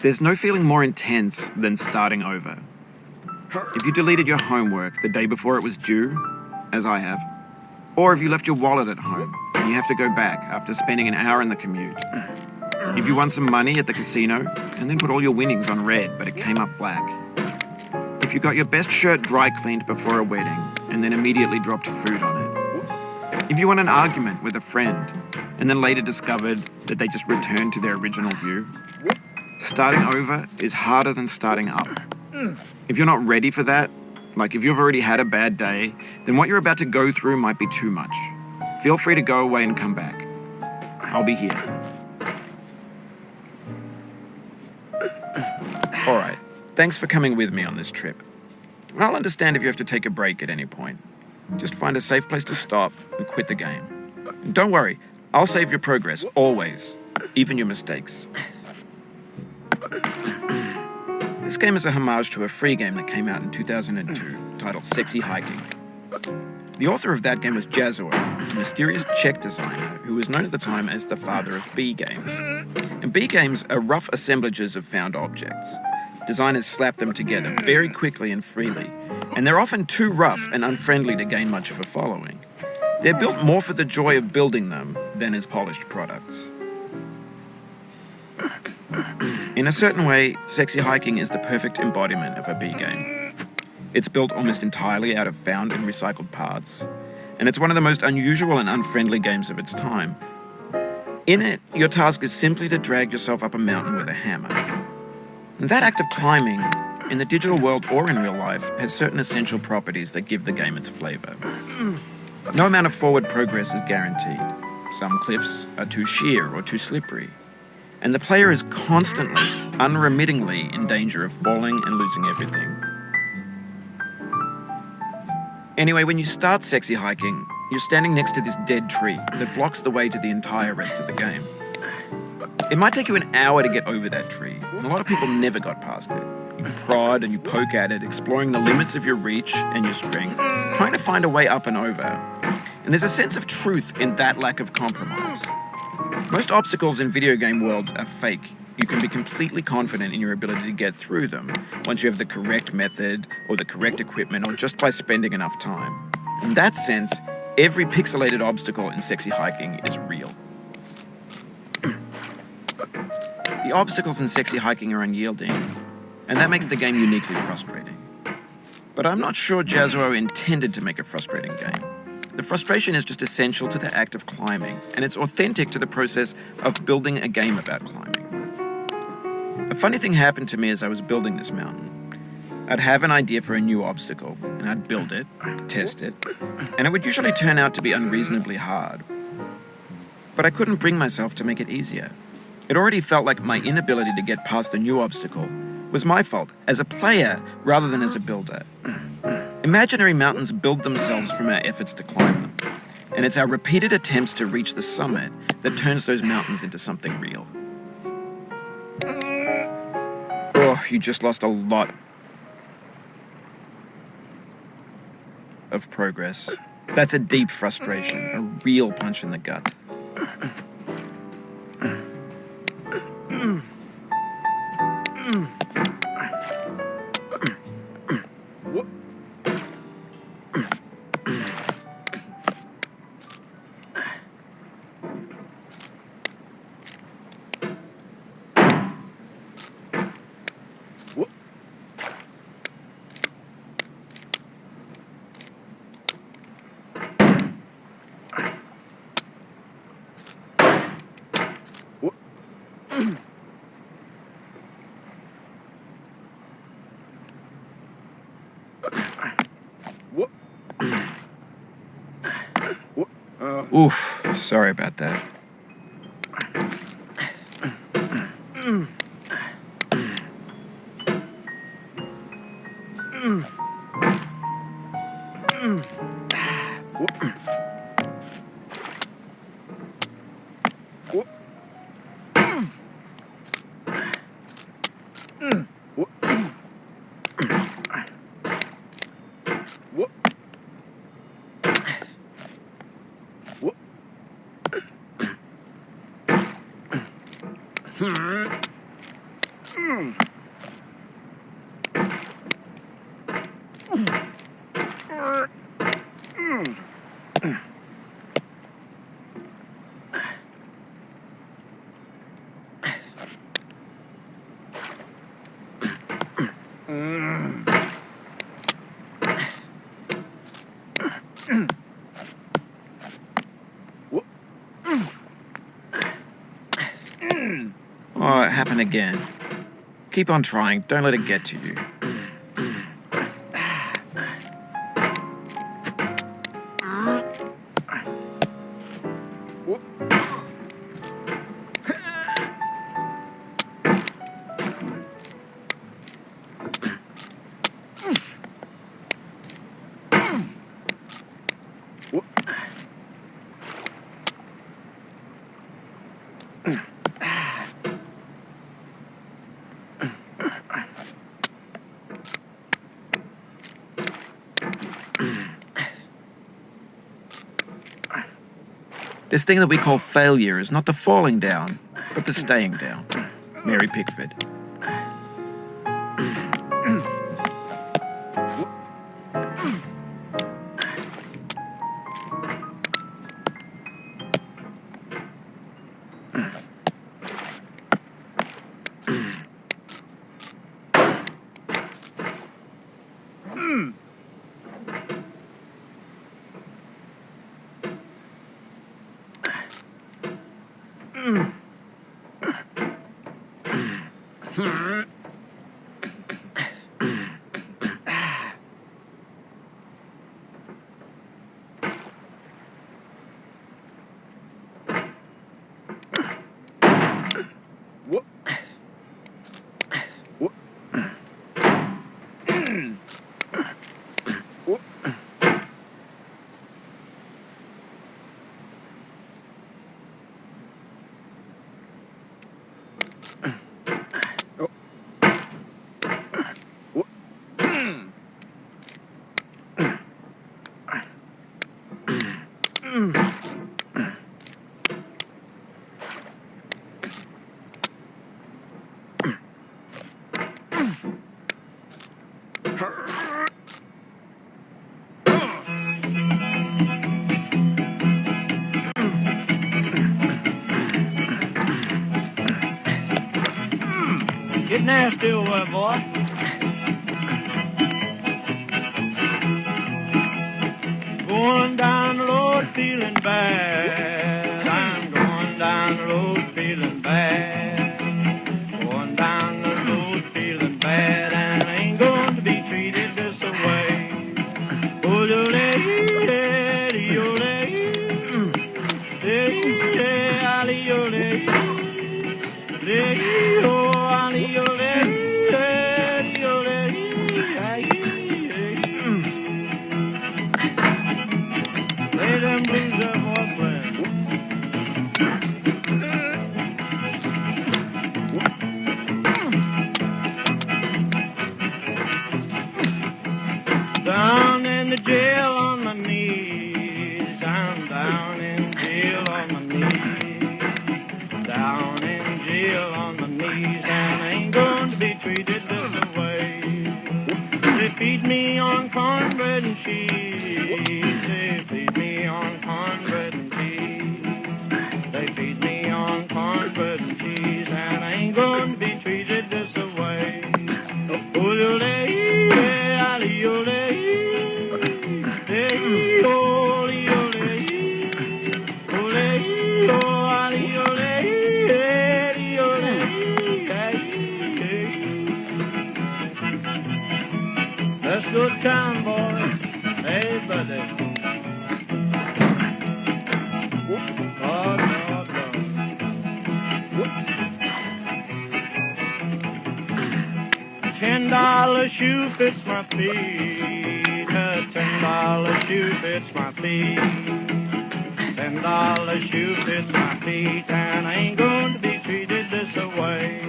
There's no feeling more intense than starting over. If you deleted your homework the day before it was due, as I have, or if you left your wallet at home and you have to go back after spending an hour in the commute. If you won some money at the casino and then put all your winnings on red but it came up black. If you got your best shirt dry cleaned before a wedding and then immediately dropped food on it. If you won an argument with a friend and then later discovered that they just returned to their original view. Starting over is harder than starting up. If you're not ready for that, like if you've already had a bad day, then what you're about to go through might be too much. Feel free to go away and come back. I'll be here. All right, thanks for coming with me on this trip. I'll understand if you have to take a break at any point. Just find a safe place to stop and quit the game. And don't worry, I'll save your progress, always, even your mistakes. This game is a homage to a free game that came out in 2002, titled Sexy Hiking. The author of that game was Jazuo, a mysterious Czech designer who was known at the time as the father of B games. And B games are rough assemblages of found objects. Designers slap them together very quickly and freely, and they're often too rough and unfriendly to gain much of a following. They're built more for the joy of building them than as polished products. In a certain way, Sexy Hiking is the perfect embodiment of a B game. It's built almost entirely out of found and recycled parts, and it's one of the most unusual and unfriendly games of its time. In it, your task is simply to drag yourself up a mountain with a hammer. And that act of climbing, in the digital world or in real life, has certain essential properties that give the game its flavor. No amount of forward progress is guaranteed. Some cliffs are too sheer or too slippery. And the player is constantly, unremittingly in danger of falling and losing everything. Anyway, when you start Sexy Hiking, you're standing next to this dead tree that blocks the way to the entire rest of the game. It might take you an hour to get over that tree, and a lot of people never got past it. You prod and you poke at it, exploring the limits of your reach and your strength, trying to find a way up and over. And there's a sense of truth in that lack of compromise. Most obstacles in video game worlds are fake. You can be completely confident in your ability to get through them once you have the correct method or the correct equipment or just by spending enough time. In that sense, every pixelated obstacle in Sexy Hiking is real. The obstacles in Sexy Hiking are unyielding, and that makes the game uniquely frustrating. But I'm not sure Jazuo intended to make a frustrating game. The frustration is just essential to the act of climbing, and it's authentic to the process of building a game about climbing. A funny thing happened to me as I was building this mountain. I'd have an idea for a new obstacle, and I'd build it, test it, and it would usually turn out to be unreasonably hard. But I couldn't bring myself to make it easier. It already felt like my inability to get past the new obstacle was my fault as a player rather than as a builder. Imaginary mountains build themselves from our efforts to climb them, and it's our repeated attempts to reach the summit that turns those mountains into something real. Oh, you just lost a lot of progress. That's a deep frustration, a real punch in the gut. Oof, sorry about that. Oh, it happened again. Keep on trying. Don't let it get to you. This thing that we call failure is not the falling down, but the staying down. Mary Pickford. Get nasty over there, boy. Going down the road feeling bad. I'm going down the road feeling bad. Going down the road feeling bad, and I ain't going to be treated this way. Oh, Lay them blues up, boy, friend. Down in the jail on my knees. I'm down in jail on my knees. Down in jail on my knees, and I ain't going to be treated this way. They feed me on cornbread and cheese. They feed me on cornbread and cheese. They feed me on cornbread and cheese, and I ain't going to be treated this way. Let's go to town, boys. Hey, $10 shoe fits my feet. A $10 shoe fits my feet. $10 shoe fits my feet, and I ain't going to be treated this way.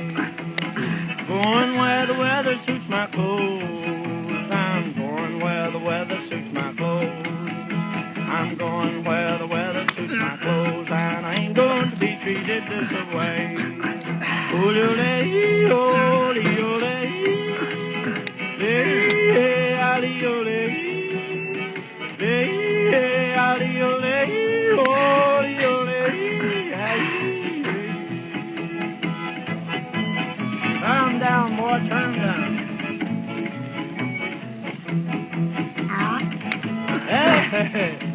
Going where the weather suits my clothes. I'm going where the weather suits my clothes. I'm going where the weather suits my clothes, and I ain't going to be treated this way. Ole, ole, ole, ole, turn down, boy, turn down. Hey.